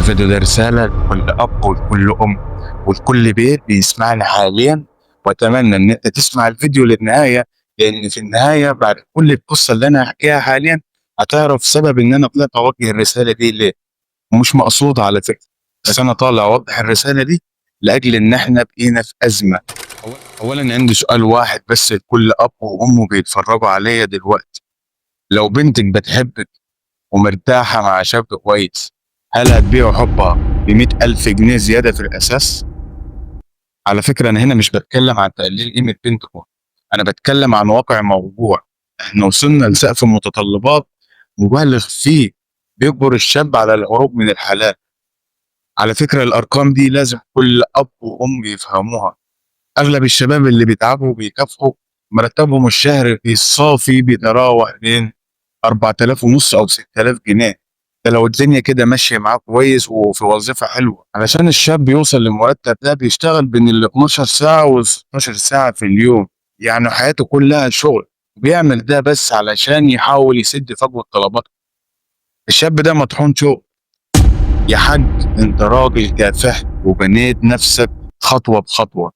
الفيديو ده رسالة لكل أب ولكل أم ولكل بيت بيسمعني حاليا، وأتمنى إن أنت تسمع الفيديو للنهاية، لأن في النهاية بعد كل القصة اللي أنا هحكيها حاليا هتعرف سبب إن أنا طلعت أوجه الرسالة دي ليه. ومش مقصود على فكرة، بس أنا طالع أوضح الرسالة دي لأجل إن إحنا بقينا في أزمة. أولا عندي سؤال واحد بس لكل أب وأم بيتفرجوا عليا دلوقتي: لو بنتك بتحبك ومرتاحة مع شاب كويس، هل هتبيعوا حبها ب100,000 جنيه زيادة في الأساس؟ على فكرة أنا هنا مش بتكلم عن تقليل قيمة بنتكم، أنا بتكلم عن واقع موضوع. إحنا وصلنا لسقف متطلبات مبالغ فيه بيجبر الشاب على الهروب من الحلال. على فكرة الأرقام دي لازم كل أب وأم يفهموها. أغلب الشباب اللي بيتعبوا بيكافحوا مرتبهم الشهري في الصافي بيتراوح بين 4,500 أو 6,000 جنيه. ده لو الدنيا كده ماشية معاه كويس وفي وظيفة حلوة. علشان الشاب يوصل للمرتب ده بيشتغل بين ال 12 ساعة وال 16 ساعة في اليوم، يعني حياته كلها شغل. بيعمل ده بس علشان يحاول يسد فجوة طلباته. الشاب ده مطحون شغل. يا حاج انت راجل كافحت وبنيت نفسك خطوة بخطوة.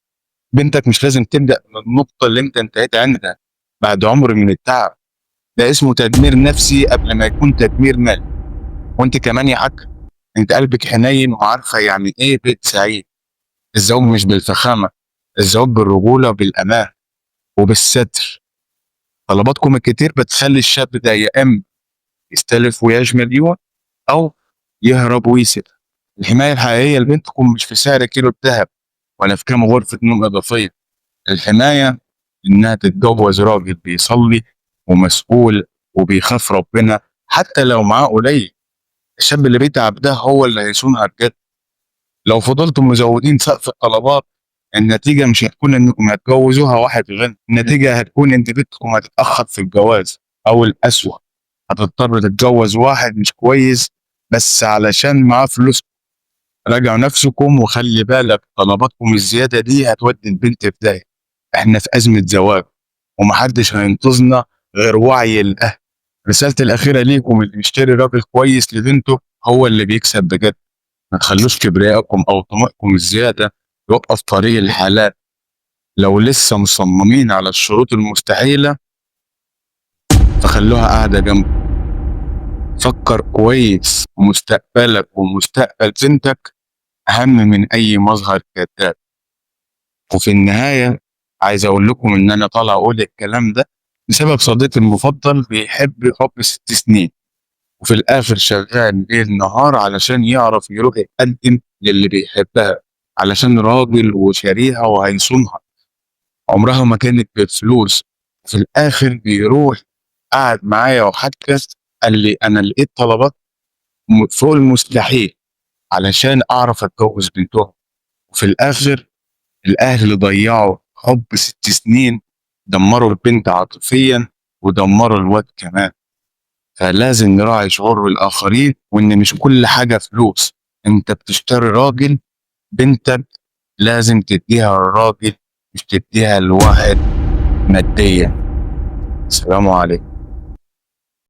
بنتك مش لازم تبدأ من النقطة اللي انت انتهيت عندها بعد عمر من التعب. ده اسمه تدمير نفسي قبل ما يكون تدمير مالي. وانت كمان يا حاج، انت قلبك حنين وعارفه يعني ايه بيت سعيد. الزواج مش بالفخامه، الزواج بالرجوله وبالامان وبالستر. طلباتكم الكتير بتخلي الشاب ده يا اما يستلف ويعيش مليون، او يهرب ويسيب. الحمايه الحقيقيه لبنتكم مش في سعر كيلو الذهب ولا في كام غرفه نوم اضافيه. الحمايه انها تتجوز راجل بيصلي ومسؤول وبيخاف ربنا حتى لو معاه قليل. الشاب اللي بيتعب ده هو اللي هيصونها بجد. لو فضلتم مزودين سقف الطلبات، النتيجة مش هتكون انكم هتجوزوها واحد غني، النتيجة هتكون ان بنتكم هتتأخر في الجواز، او الأسوأ هتضطر تتجوز واحد مش كويس بس علشان معاه فلوس. راجعوا نفسكم وخلي بالك طلباتكم الزيادة دي هتودي البنت في داهية. احنا في أزمة زواج ومحدش هينقذنا غير وعي الأهل. رسالتي الأخيرة ليكم: اللي بيشتري راجل كويس لبنته هو اللي بيكسب بجد. ما تخلوش كبريائكم أو طموحكم الزيادة يوقف طريق الحلال. لو لسه مصممين على الشروط المستحيلة فخلوها قاعدة جنبك. فكر كويس، مستقبلك ومستقبل بنتك أهم من أي مظهر كذاب. وفي النهاية عايز أقول لكم إن أنا طالع أقول الكلام ده بسبب صديقي المفضل بيحب حب 6 سنين، وفي الآخر شغال ليل نهار علشان يعرف يروح يقدم للي بيحبها، علشان راجل وشاريها وهيصونها. عمرها ما كانت بفلوس. في الآخر بيروح قعد معايا وحكى، قال لي أنا لقيت طلبات فوق المستحيل علشان أعرف أتجوز بنتهم. وفي الآخر الأهل ضيعوا حب 6 سنين، دمروا البنت عاطفيا ودمروا الواد كمان. فلازم نراعي شعور الآخرين، وإن مش كل حاجة فلوس. أنت بتشتري راجل، بنتك لازم تديها الراجل مش تديها الواحد ماديا. السلام عليكم.